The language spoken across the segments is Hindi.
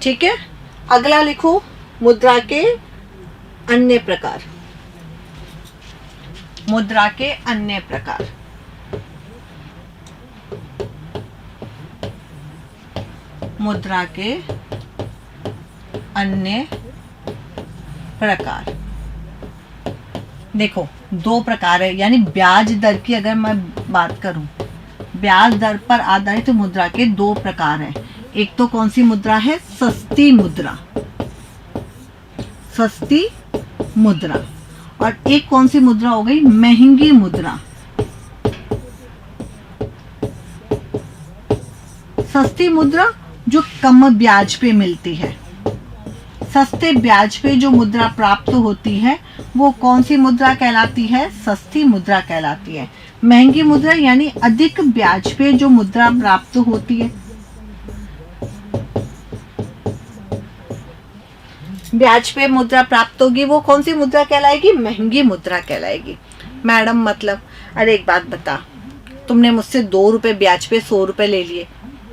ठीक है। अगला लिखो मुद्रा के अन्य प्रकार। मुद्रा के अन्य प्रकार। मुद्रा के अन्य प्रकार। देखो दो प्रकार है, यानी ब्याज दर की अगर मैं बात करूं, ब्याज दर पर आधारित मुद्रा के दो प्रकार हैं। एक तो कौन सी मुद्रा है? सस्ती मुद्रा। सस्ती मुद्रा। और एक कौन सी मुद्रा हो गई? महंगी मुद्रा। सस्ती मुद्रा जो कम ब्याज पे मिलती है। सस्ते ब्याज पे जो मुद्रा प्राप्त होती है वो कौन सी मुद्रा कहलाती है? सस्ती मुद्रा कहलाती है। महंगी मुद्रा यानी अधिक ब्याज पे जो मुद्रा प्राप्त होती है। ब्याज पे मुद्रा प्राप्त होगी वो कौन सी मुद्रा कहलाएगी? महंगी मुद्रा कहलाएगी। मैडम मतलब, अरे एक बात बता, तुमने मुझसे 2 रुपए ब्याज पे 100 रुपए ले लिए,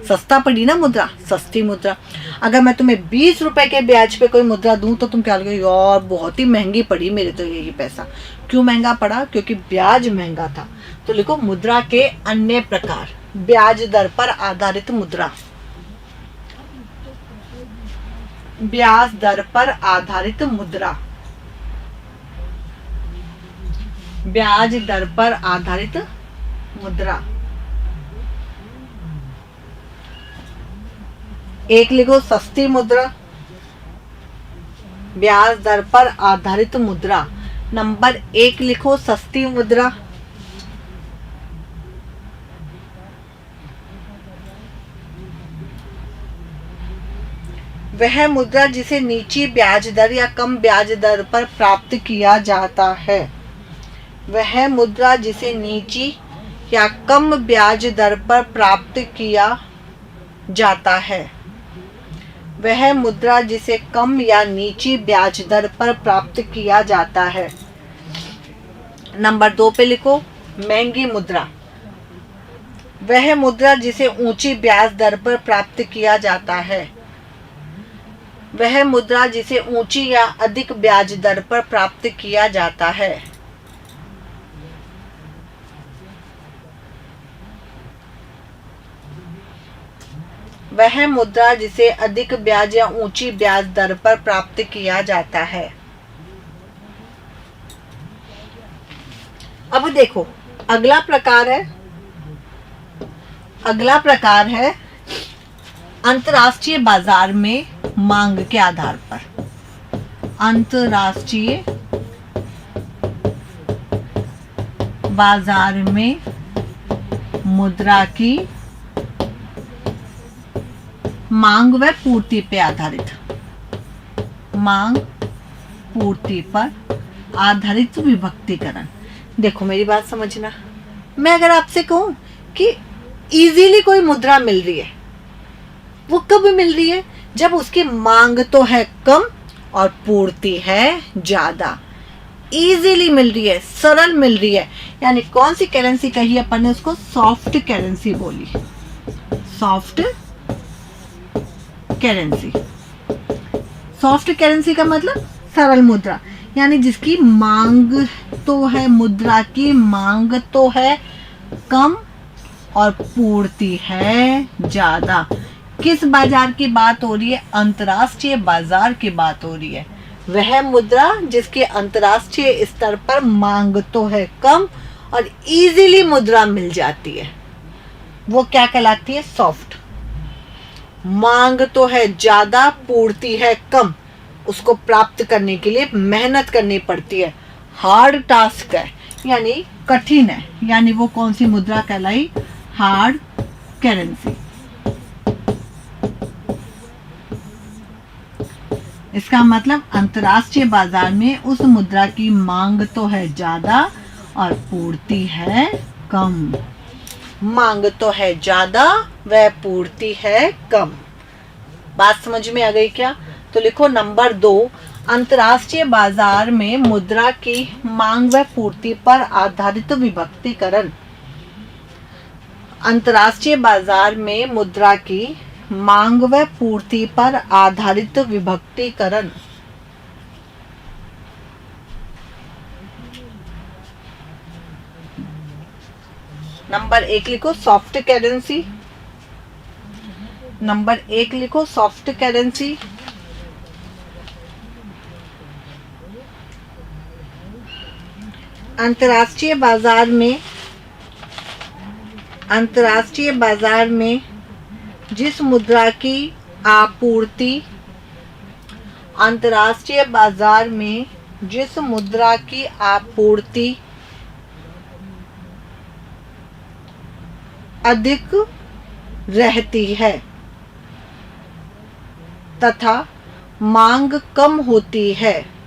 सस्ता पड़ी ना मुद्रा, सस्ती मुद्रा। अगर मैं तुम्हें 20 रुपए के ब्याज पे कोई मुद्रा दूं तो तुम क्या लोगे? यार बहुत ही महंगी पड़ी मेरे तो ये पैसा। क्यों महंगा पड़ा? क्योंकि ब्याज महंगा था। तो लिखो मुद्रा के अन्य प्रकार। ब्याज दर पर आधारित मुद्रा। ब्याज दर पर आधारित मुद्रा। ब्याज दर पर आधारित मुद्रा। एक लिखो सस्ती मुद्रा, ब्याज दर पर आधारित मुद्रा। नंबर 1 लिखो सस्ती मुद्रा। वह मुद्रा जिसे नीची ब्याज दर या कम ब्याज दर पर प्राप्त किया जाता है। वह मुद्रा जिसे नीची या कम ब्याज दर पर प्राप्त किया जाता है। वह मुद्रा जिसे कम या नीची ब्याज दर पर प्राप्त किया जाता है। नंबर 2 पे लिखो महंगी मुद्रा। वह मुद्रा जिसे ऊंची ब्याज दर पर प्राप्त किया जाता है। वह मुद्रा जिसे ऊंची या अधिक ब्याज दर पर प्राप्त किया जाता है। वह मुद्रा जिसे अधिक ब्याज या ऊंची ब्याज दर पर प्राप्त किया जाता है। अब देखो अगला प्रकार है, अगला प्रकार है अंतर्राष्ट्रीय बाजार में मांग के आधार पर। अंतर्राष्ट्रीय बाजार में मुद्रा की मांग व पूर्ति पे आधारित। मांग पूर्ति पर आधारित विभक्तिकरण। देखो मेरी बात समझना, मैं अगर आपसे कहूं कि इजीली कोई मुद्रा मिल रही है, वो कब मिल रही है? जब उसकी मांग तो है कम और पूर्ति है ज्यादा। इजीली मिल रही है, सरल मिल रही है, यानी कौन सी करेंसी कही अपन ने? उसको सॉफ्ट करेंसी बोली। Soft currency. सॉफ्ट करेंसी का मतलब सरल मुद्रा, यानी जिसकी मांग तो है, मुद्रा की मांग तो है कम और पूर्ति है ज्यादा। किस बाजार की बात हो रही है? अंतर्राष्ट्रीय बाजार की बात हो रही है। वह मुद्रा जिसके अंतर्राष्ट्रीय स्तर पर मांग तो है कम और इजीली मुद्रा मिल जाती है, वो क्या कहलाती है? सॉफ्ट। मांग तो है ज्यादा, पूर्ति है कम, उसको प्राप्त करने के लिए मेहनत करनी पड़ती है, हार्ड टास्क है, यानी कठिन है, यानी वो कौन सी मुद्रा कहलाई? Hard currency. इसका मतलब अंतर्राष्ट्रीय बाजार में उस मुद्रा की मांग तो है ज्यादा और पूर्ति है कम। मांग तो है ज्यादा व पूर्ति है कम। बात समझ में आ गई क्या? तो लिखो नंबर 2, अंतर्राष्ट्रीय बाजार में मुद्रा की मांग व पूर्ति पर आधारित विभक्तिकरण। अंतर्राष्ट्रीय बाजार में मुद्रा की मांग व पूर्ति पर आधारित विभक्तीकरण। नंबर 1 लिखो सॉफ्ट करेंसी। नंबर 1 लिखो सॉफ्ट करेंसी। अंतर्राष्ट्रीय बाजार में जिस मुद्रा की आपूर्ति अंतर्राष्ट्रीय बाजार में जिस मुद्रा की आपूर्ति अधिक रहती है तथा मांग कम होती है।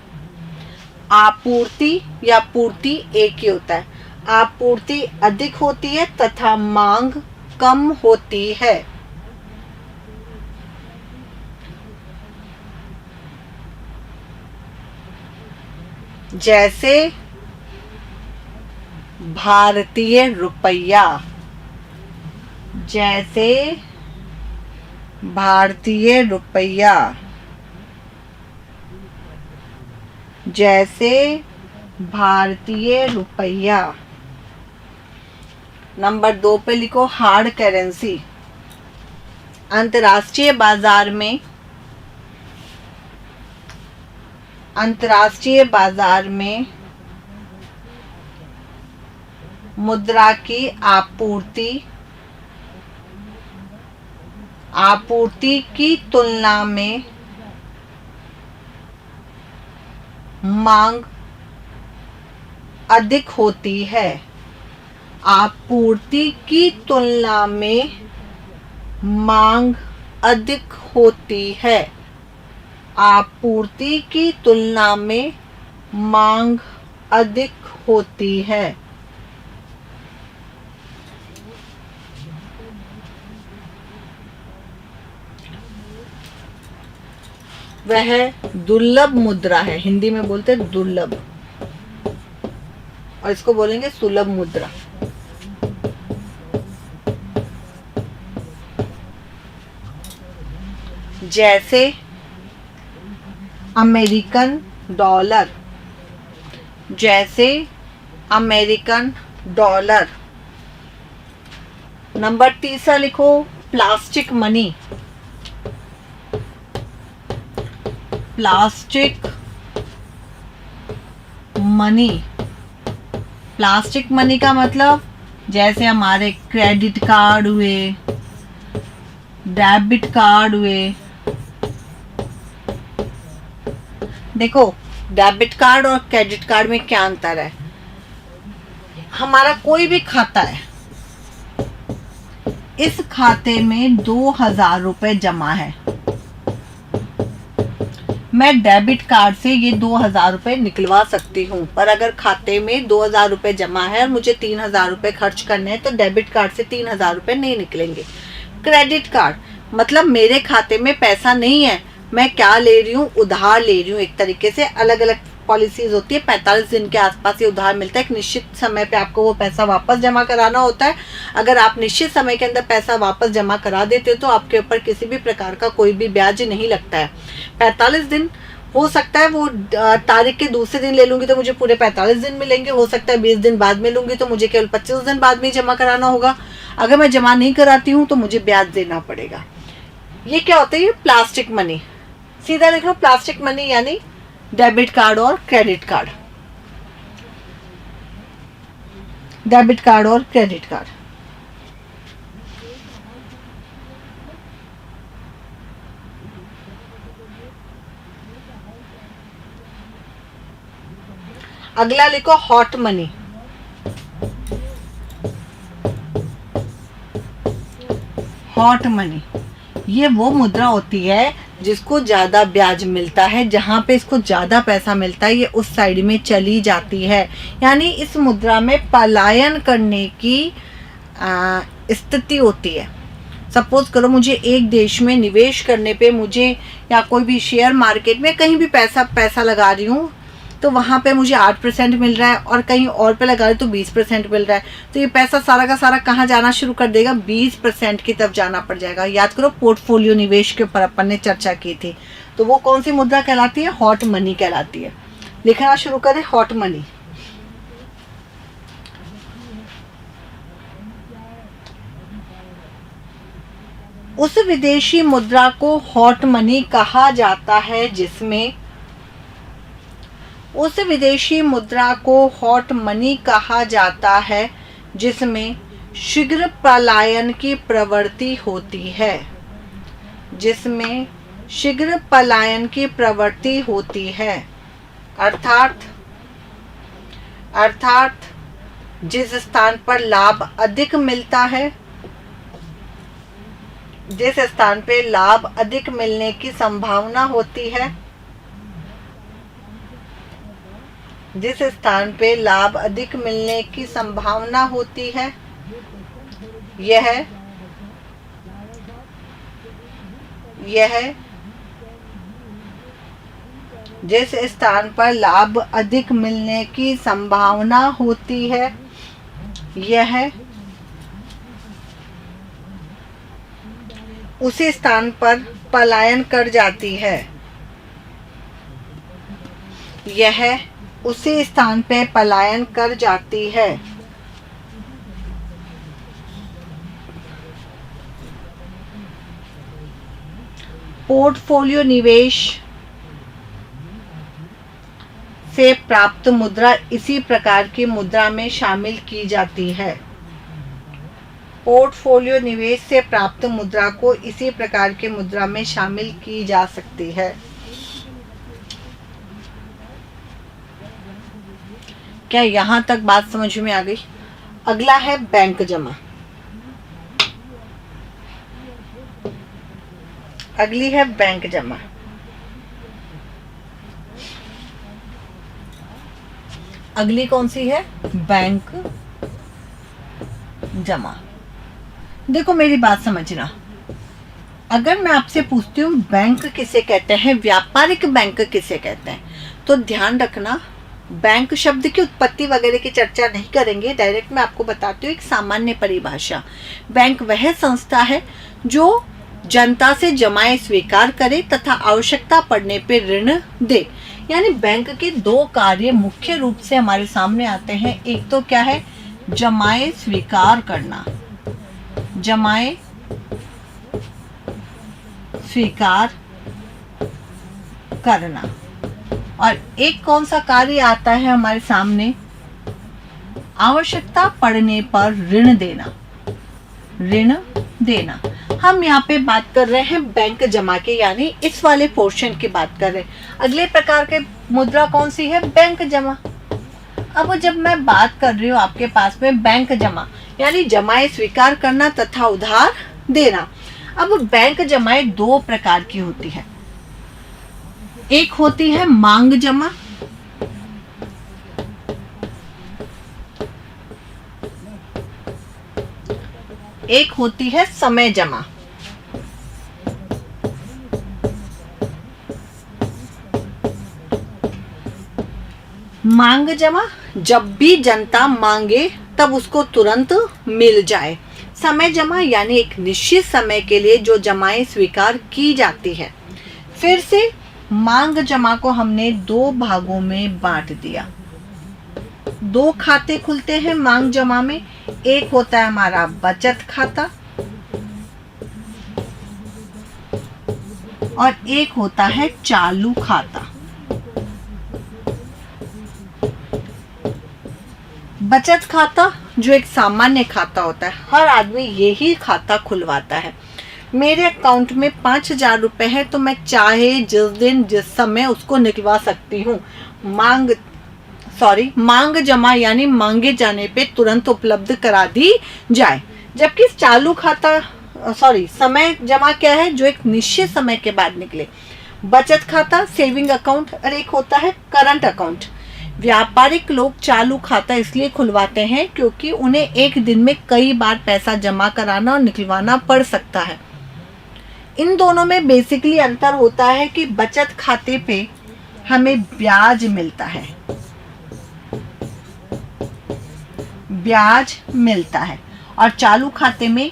आपूर्ति या पूर्ति एक ही होता है। आपूर्ति अधिक होती है तथा मांग कम होती है। जैसे भारतीय रुपया, जैसे भारतीय रुपया, जैसे भारतीय रुपया। नंबर 2 पे लिखो हार्ड करेंसी। अंतर्राष्ट्रीय बाजार में मुद्रा की आपूर्ति की तुलना में मांग अधिक होती है। आपूर्ति की तुलना में मांग अधिक होती है। आपूर्ति की तुलना में मांग अधिक होती है। वह दुर्लभ मुद्रा है। हिंदी में बोलते हैं दुर्लभ, और इसको बोलेंगे सुलभ मुद्रा। जैसे अमेरिकन डॉलर, जैसे अमेरिकन डॉलर। नंबर 3 लिखो plastic money. Plastic money. Plastic money का मतलब जैसे हमारे क्रेडिट कार्ड हुए, डेबिट कार्ड हुए। देखो डेबिट कार्ड और क्रेडिट कार्ड में क्या अंतर है। हमारा कोई भी खाता है, इस खाते में 2000 रुपए जमा है। मैं डेबिट कार्ड से ये 2000 रुपए निकलवा सकती हूँ, पर अगर खाते में 2000 रुपए जमा है और मुझे 3000 रुपए खर्च करने हैं तो डेबिट कार्ड से 3000 रुपए नहीं निकलेंगे। क्रेडिट कार्ड मतलब मेरे खाते में पैसा नहीं है, मैं क्या ले रही हूँ, उधार ले रही हूँ। एक तरीके से अलग अलग पॉलिसीज होती है। 45 दिन के आसपास ये उधार मिलता है। एक निश्चित समय पे आपको वो पैसा वापस जमा कराना होता है। अगर आप निश्चित समय के अंदर पैसा वापस जमा करा देते हो तो आपके ऊपर किसी भी प्रकार का कोई भी ब्याज नहीं लगता है। 45 दिन हो सकता है वो तारीख के दूसरे दिन ले लूँगी तो मुझे पूरे 45 दिन मिलेंगे। हो सकता है 20 दिन बाद में लूँगी तो मुझे केवल 25 दिन बाद में जमा कराना होगा। अगर मैं जमा नहीं कराती हूँ तो मुझे ब्याज देना पड़ेगा। ये क्या होता है, ये प्लास्टिक मनी। सीधा लिख लो प्लास्टिक मनी यानी डेबिट कार्ड और क्रेडिट कार्ड। डेबिट कार्ड और क्रेडिट कार्ड। अगला लिखो हॉट मनी। हॉट मनी ये वो मुद्रा होती है जिसको ज़्यादा ब्याज मिलता है। जहाँ पे इसको ज़्यादा पैसा मिलता है ये उस साइड में चली जाती है। यानी इस मुद्रा में पलायन करने की स्थिति होती है। सपोज करो मुझे एक देश में निवेश करने पे मुझे या कोई भी शेयर मार्केट में कहीं भी पैसा लगा रही हूँ तो वहाँ पे मुझे 8% मिल रहा है और कहीं और पे लगा रहे तो 20% मिल रहा है, तो ये पैसा सारा का सारा कहाँ जाना शुरू कर देगा, 20% की तरफ जाना पड़ जाएगा। याद करो पोर्टफोलियो निवेश के ऊपर अपन ने चर्चा की थी, तो वो कौन सी मुद्रा कहलाती है, हॉट मनी कहलाती है। लिखना शुरू करें, हॉट मनी। उस विदेशी मुद्रा को हॉट मनी कहा जाता है जिसमें, उस विदेशी मुद्रा को हॉट मनी कहा जाता है जिसमें शीघ्र पलायन की प्रवृत्ति होती है, जिसमें शीघ्र पलायन की प्रवृत्ति होती है। अर्थात जिस स्थान पर लाभ अधिक मिलता है, जिस स्थान पे लाभ अधिक मिलने की संभावना होती है, जिस स्थान पे लाभ अधिक मिलने की संभावना होती है, यह जिस स्थान पर लाभ अधिक मिलने की संभावना होती है, यह उसी स्थान पर पलायन कर जाती है, यह उसी स्थान पे पलायन कर जाती है। पोर्टफोलियो निवेश से प्राप्त मुद्रा इसी प्रकार की मुद्रा में शामिल की जाती है। पोर्टफोलियो निवेश से प्राप्त मुद्रा को इसी प्रकार की मुद्रा में शामिल की जा सकती है। क्या यहां तक बात समझ में आ गई? अगला है बैंक जमा। अगली है बैंक जमा। अगली कौन सी है? बैंक जमा। देखो मेरी बात समझना, अगर मैं आपसे पूछती हूँ बैंक किसे कहते हैं, व्यापारिक बैंक किसे कहते हैं, तो ध्यान रखना बैंक शब्द की उत्पत्ति वगैरह की चर्चा नहीं करेंगे, डायरेक्ट मैं आपको बताती हूँ एक सामान्य परिभाषा। बैंक वह संस्था है जो जनता से जमाएं स्वीकार करे तथा आवश्यकता पड़ने पर ऋण दे। यानी बैंक के दो कार्य मुख्य रूप से हमारे सामने आते हैं। एक तो क्या है, जमाएं स्वीकार करना, जमाएं स्वीकार करना, और एक कौन सा कार्य आता है हमारे सामने, आवश्यकता पड़ने पर ऋण देना, ऋण देना। हम यहाँ पे बात कर रहे हैं बैंक जमा के, यानी इस वाले पोर्शन की बात कर रहे हैं। अगले प्रकार के मुद्रा कौन सी है? बैंक जमा। अब जब मैं बात कर रही हूँ आपके पास में बैंक जमा, यानी जमाएं स्वीकार करना तथा उधार देना। अब बैंक जमाएं दो प्रकार की होती है, एक होती है मांग जमा, एक होती है समय जमा। मांग जमा, जब भी जनता मांगे तब उसको तुरंत मिल जाए। समय जमा यानी एक निश्चित समय के लिए जो जमाएं स्वीकार की जाती है। फिर से मांग जमा को हमने दो भागों में बांट दिया। दो खाते खुलते हैं मांग जमा में, एक होता है हमारा बचत खाता और एक होता है चालू खाता। बचत खाता जो एक सामान्य खाता होता है, हर आदमी यही खाता खुलवाता है। मेरे अकाउंट में 5,000 रुपए है तो मैं चाहे जिस दिन जिस समय उसको निकलवा सकती हूँ। मांग जमा यानी मांगे जाने पे तुरंत उपलब्ध करा दी जाए। जबकि चालू खाता समय जमा क्या है, जो एक निश्चित समय के बाद निकले। बचत खाता सेविंग अकाउंट और एक होता है करंट अकाउंट। व्यापारिक लोग चालू खाता इसलिए खुलवाते हैं क्योंकि उन्हें एक दिन में कई बार पैसा जमा कराना और निकलवाना पड़ सकता है। इन दोनों में बेसिकली अंतर होता है कि बचत खाते पे हमें ब्याज मिलता है, ब्याज मिलता है। और चालू खाते में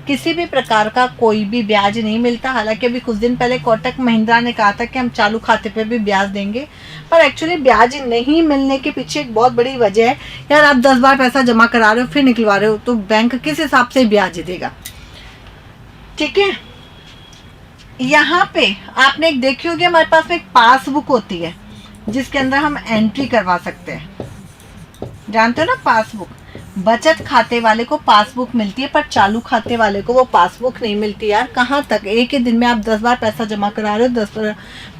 किसी भी प्रकार का कोई भी ब्याज नहीं मिलता। हालांकि अभी कुछ दिन पहले कोटक महिंद्रा ने कहा था कि हम चालू खाते पे भी ब्याज देंगे, पर एक्चुअली ब्याज नहीं मिलने के पीछे एक बहुत बड़ी वजह है। यार आप 10 बार पैसा जमा करा रहे हो फिर निकलवा रहे हो, तो बैंक किस हिसाब से ब्याज देगा? ठीक है, यहाँ पे आपने एक देखी होगी, हमारे पास में एक पासबुक होती है जिसके अंदर हम एंट्री करवा सकते हैं। जानते हो ना, पासबुक। बचत खाते वाले को पासबुक मिलती है, पर चालू खाते वाले को वो पासबुक नहीं मिलती। यार कहाँ तक एक ही दिन में आप 10 बार पैसा जमा करा रहे हो, 10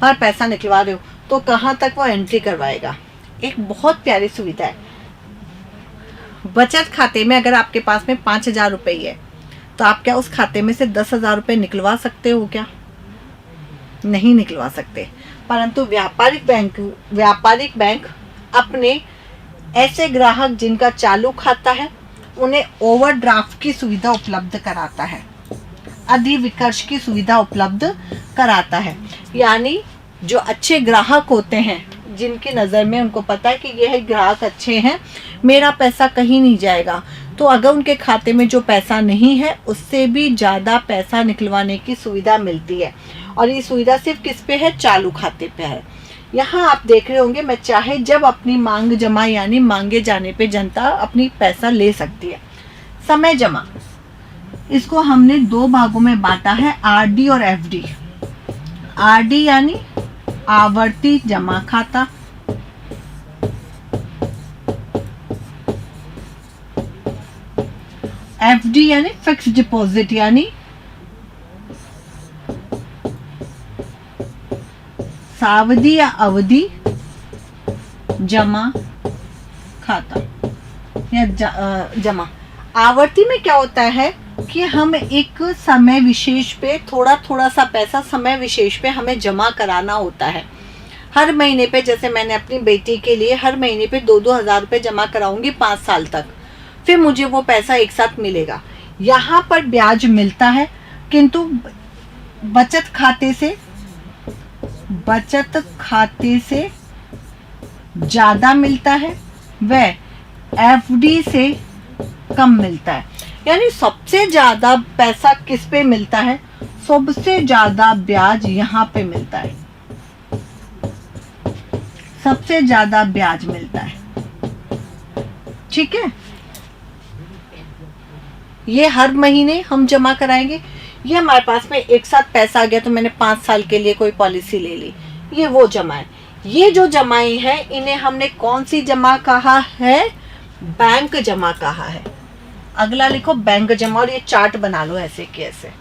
बार पैसा निकलवा रहे हो, तो कहाँ तक वो एंट्री करवाएगा? एक बहुत प्यारी सुविधा है। बचत खाते में अगर आपके पास में 5,000 रुपये है, तो आप क्या उस खाते में से 10,000 रुपये निकलवा सकते हो? क्या नहीं निकलवा सकते। परंतु व्यापारिक बैंक अपने ऐसे ग्राहक जिनका चालू खाता है उन्हें ओवरड्राफ्ट की सुविधा उपलब्ध कराता है, अधिविकर्ष की सुविधा उपलब्ध कराता है। यानी जो अच्छे ग्राहक होते हैं, जिनकी नज़र में उनको पता है कि यह ग्राहक अच्छे हैं, मेरा पैसा कहीं नहीं जाएगा, तो अगर उनके खाते में जो पैसा नहीं है उससे भी ज़्यादा पैसा निकलवाने की सुविधा मिलती है। और ये सुविधा सिर्फ किस पे है? चालू खाते पे है। यहाँ आप देख रहे होंगे, मैं चाहे जब अपनी मांग जमा यानी मांगे जाने पे जनता अपनी पैसा ले सकती है। समय जमा, इसको हमने 2 भागों में बांटा है, आरडी और एफडी। आरडी यानी आवर्ती जमा खाता, एफडी यानी फिक्स डिपॉजिट यानी सावधि या अवधि जमा खाता या जमा। आवर्ती में क्या होता है कि हम एक समय विशेष पे थोड़ा थोड़ा सा पैसा समय विशेष पे हमें जमा कराना होता है। हर महीने पे, जैसे मैंने अपनी बेटी के लिए हर महीने पे 2-2 हज़ार रुपये जमा कराऊंगी 5 साल तक, फिर मुझे वो पैसा एक साथ मिलेगा। यहाँ पर ब्याज मिलता है, किंतु बचत खाते से ज़्यादा मिलता है, वह एफडी से कम मिलता है। यानी सबसे ज़्यादा पैसा किस पे मिलता है? सबसे ज़्यादा ब्याज यहाँ पे मिलता है, सबसे ज़्यादा ब्याज मिलता है। ठीक है, ये हर महीने हम जमा कराएंगे। ये हमारे पास में एक साथ पैसा आ गया तो मैंने 5 साल के लिए कोई पॉलिसी ले ली, ये वो जमा है। ये जो जमाएं हैं इन्हें हमने कौन सी जमा कहा है? बैंक जमा कहा है। अगला लिखो बैंक जमा, और ये चार्ट बना लो ऐसे कि ऐसे।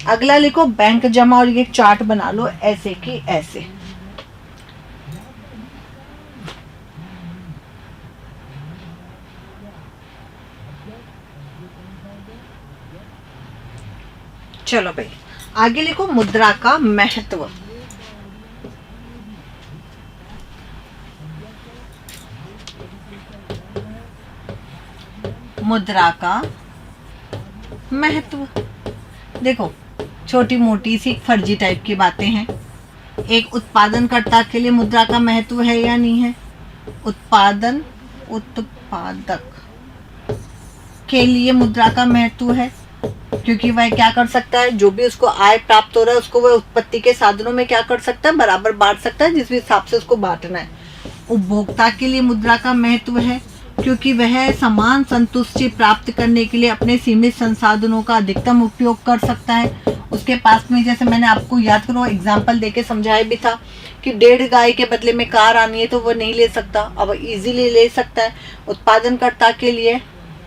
अगला लिखो बैंक जमा और ये चार्ट बना लो ऐसे कि ऐसे। चलो भाई आगे लिखो मुद्रा का महत्व। मुद्रा का महत्व देखो, छोटी मोटी सी फर्जी टाइप की बातें हैं। एक उत्पादनकर्ता के लिए मुद्रा का महत्व है या नहीं है? उत्पादक के लिए मुद्रा का महत्व है, क्योंकि वह क्या कर सकता है, जो भी उसको आय प्राप्त हो रहा है उसको वह उत्पत्ति के साधनों में क्या कर सकता है, बराबर बांट सकता है, जिस भी हिसाब से उसको बांटना है। उपभोक्ता के लिए मुद्रा का महत्व है, क्योंकि वह समान संतुष्टि प्राप्त करने के लिए अपने सीमित संसाधनों का अधिकतम उपयोग कर सकता है। उसके पास में, जैसे मैंने आपको याद करो एग्जाम्पल देके समझाया भी था कि 1.5 गाय के बदले में कार आनी है तो वो नहीं ले सकता, अब इजीली ले सकता है। उत्पादनकर्ता के लिए,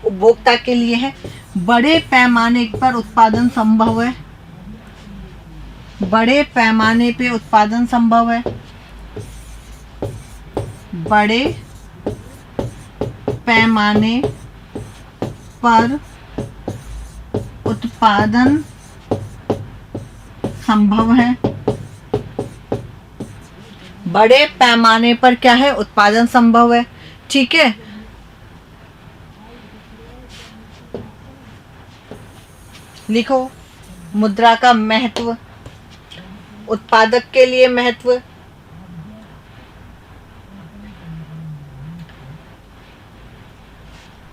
उपभोक्ता के लिए है। बड़े पैमाने पर उत्पादन संभव है, बड़े पैमाने पे उत्पादन संभव है, बड़े पैमाने पर उत्पादन संभव है। बड़े पैमाने पर क्या है? उत्पादन संभव है। ठीक है, लिखो मुद्रा का महत्व। उत्पादक के लिए महत्व,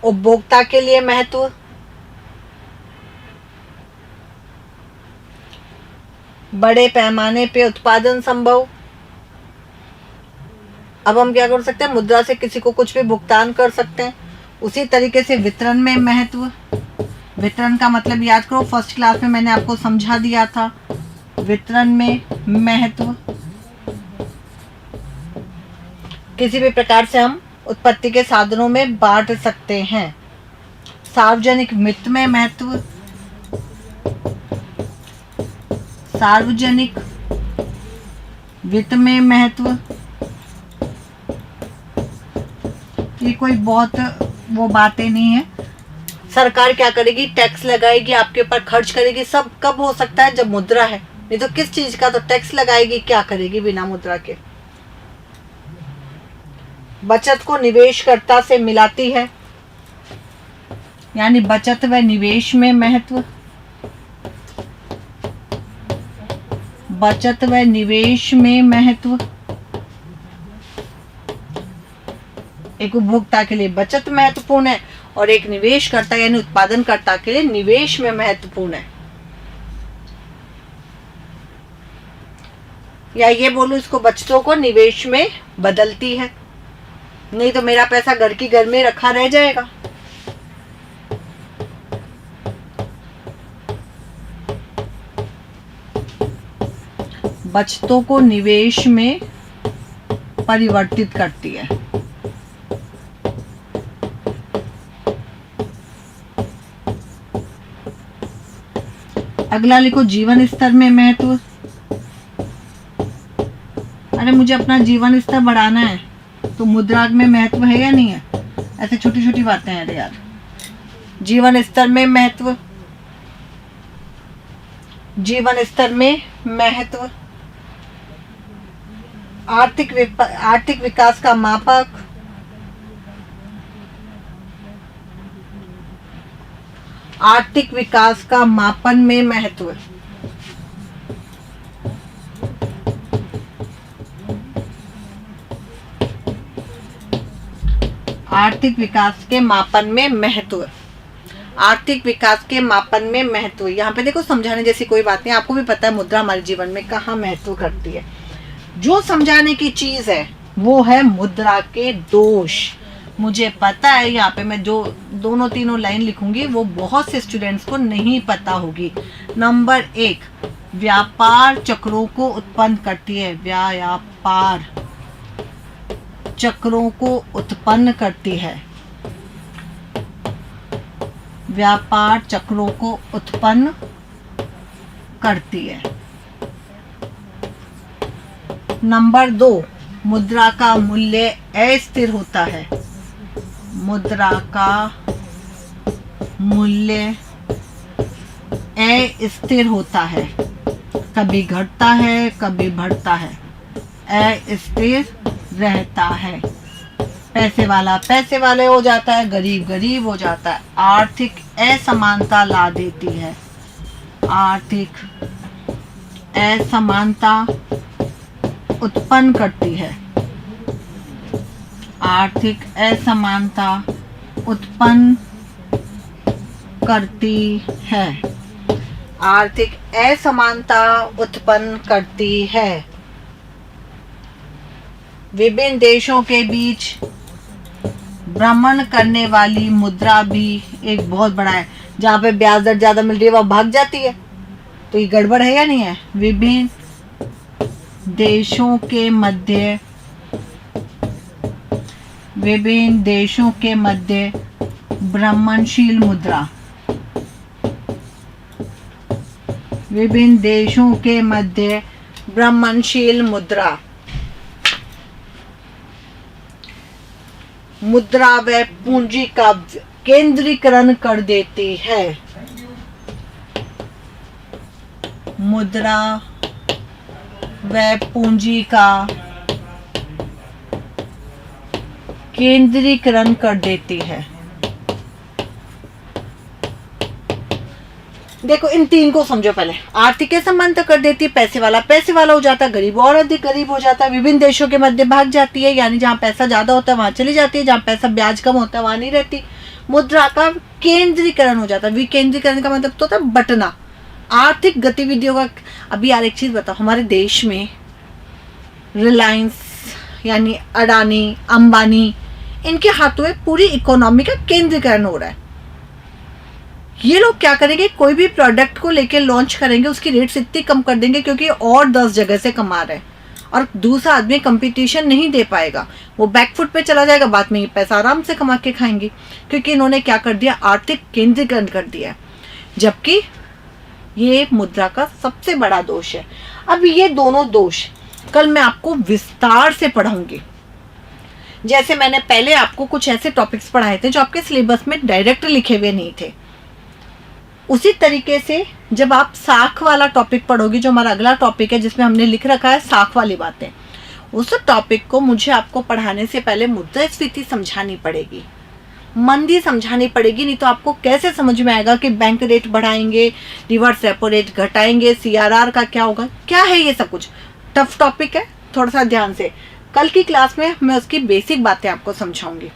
उपभोक्ता के लिए महत्व, बड़े पैमाने पे उत्पादन संभव। अब हम क्या कर सकते हैं, मुद्रा से किसी को कुछ भी भुगतान कर सकते हैं। उसी तरीके से वितरण में महत्व, वितरण का मतलब याद करो, फर्स्ट क्लास में मैंने आपको समझा दिया था। वितरण में महत्व, किसी भी प्रकार से हम उत्पत्ति के साधनों में बांट सकते हैं। सार्वजनिक वित्त में महत्व, सार्वजनिक वित्त में महत्व, ये कोई बहुत वो बातें नहीं है। सरकार क्या करेगी, टैक्स लगाएगी, आपके ऊपर खर्च करेगी। सब कब हो सकता है, जब मुद्रा है। नहीं तो किस चीज का तो टैक्स लगाएगी, क्या करेगी बिना मुद्रा के। बचत को निवेशकर्ता से मिलाती है, यानी बचत व निवेश में महत्व, बचत व निवेश में महत्व। एक उपभोक्ता के लिए बचत महत्वपूर्ण है और एक निवेशकर्ता यानी उत्पादनकर्ता के लिए निवेश में महत्वपूर्ण है। या ये बोलूं, इसको बचतों को निवेश में बदलती है। नहीं तो मेरा पैसा घर की घर में रखा रह जाएगा। बचतों को निवेश में परिवर्तित करती है। अगला लिखो, जीवन स्तर में महत्व। अरे मुझे अपना जीवन स्तर बढ़ाना है तो मुद्रा में महत्व है या नहीं है। ऐसे छोटी छोटी बातें हैं यार। जीवन स्तर में महत्व, जीवन स्तर में महत्व। आर्थिक विकास का मापक, आर्थिक विकास का मापन में महत्व। आर्थिक विकास के मापन में महत्व, आर्थिक विकास के मापन में महत्व। यहाँ पे देखो, समझाने जैसी कोई बात नहीं। आपको भी पता है मुद्रा हमारे जीवन में कहाँ महत्व करती है। जो समझाने की चीज है वो है मुद्रा के दोष। मुझे पता है यहाँ पे मैं जो दोनों तीनों लाइन लिखूंगी वो बहुत से स्टूडेंट्स को नहीं पता होगी। नंबर 1, व्यापार चक्रों को उत्पन्न करती है। व्यापार चक्रों को उत्पन्न करती है। व्यापार चक्रों को उत्पन्न करती है। नंबर 2, मुद्रा का मूल्य अस्थिर होता है। मुद्रा का मूल्य अस्थिर होता है, कभी घटता है कभी बढ़ता है, अस्थिर रहता है। पैसे वाला पैसे वाले हो जाता है, गरीब गरीब हो जाता है। आर्थिक असमानता ला देती है। आर्थिक असमानता उत्पन्न करती है। आर्थिक असमानता उत्पन्न करती है। आर्थिक असमानता उत्पन्न करती है। विभिन्न देशों के बीच भ्रमण करने वाली मुद्रा भी एक बहुत बड़ा है। जहाँ पे ब्याज दर ज्यादा मिल रही है वह भाग जाती है, तो ये गड़बड़ है या नहीं है। विभिन्न देशों के मध्य, विभिन्न देशों के मध्य भ्रमणशील मुद्रा, विभिन्न देशों के मध्य भ्रमणशील मुद्रा। मुद्रा व पूंजी का केंद्रीकरण कर देती है। मुद्रा व पूंजी का केंद्रीकरण कर देती है। देखो इन तीन को समझो पहले। आर्थिक संबंध कर देती है, पैसे वाला हो जाता है, गरीब और अधिक गरीब हो जाता है, विभिन्न देशों के मध्य भाग जाती है, यानी जहाँ पैसा ज्यादा होता है वहां चली जाती है, जहाँ पैसा ब्याज कम होता है वहां नहीं रहती। मुद्रा का केंद्रीकरण हो जाता है। विकेंद्रीकरण का मतलब तो होता है बटना। आर्थिक गतिविधियों का, अभी यार एक चीज बताओ, हमारे देश में रिलायंस यानी अडानी, अंबानी, इनके हाथों में पूरी इकोनॉमी का केंद्रीकरण हो रहा है। ये लोग क्या करेंगे, कोई भी प्रोडक्ट को लेके लॉन्च करेंगे, उसकी रेट्स इतनी कम कर देंगे क्योंकि और 10 जगह से कमा रहे हैं और दूसरा आदमी कंपटीशन नहीं दे पाएगा, वो बैकफुट पे चला जाएगा, बाद में ये पैसा आराम से कमा के खाएंगे क्योंकि इन्होंने क्या कर दिया, आर्थिक केंद्रीकरण कर दिया। जबकि ये मुद्रा का सबसे बड़ा दोष है। अब ये दोनों दोष कल मैं आपको विस्तार से पढ़ाऊंगी। जैसे मैंने पहले आपको कुछ ऐसे टॉपिक्स पढ़ाए थे जो आपके सिलेबस में डायरेक्ट लिखे हुए नहीं थे, उसी तरीके से जब आप साख वाला टॉपिक पढ़ोगे, जो हमारा अगला टॉपिक है जिसमें हमने लिख रखा है साख वाली बातें, उस टॉपिक को मुझे आपको पढ़ाने से पहले मुद्रास्फीति समझानी पड़ेगी, मंदी समझानी पड़ेगी। नहीं तो आपको कैसे समझ में आएगा कि बैंक रेट बढ़ाएंगे, रिवर्स रेपो रेट घटाएंगे, CRR का क्या होगा, क्या है ये सब कुछ। टफ टॉपिक है, थोड़ा सा ध्यान से। कल की क्लास में मैं उसकी बेसिक बातें आपको समझाऊंगी।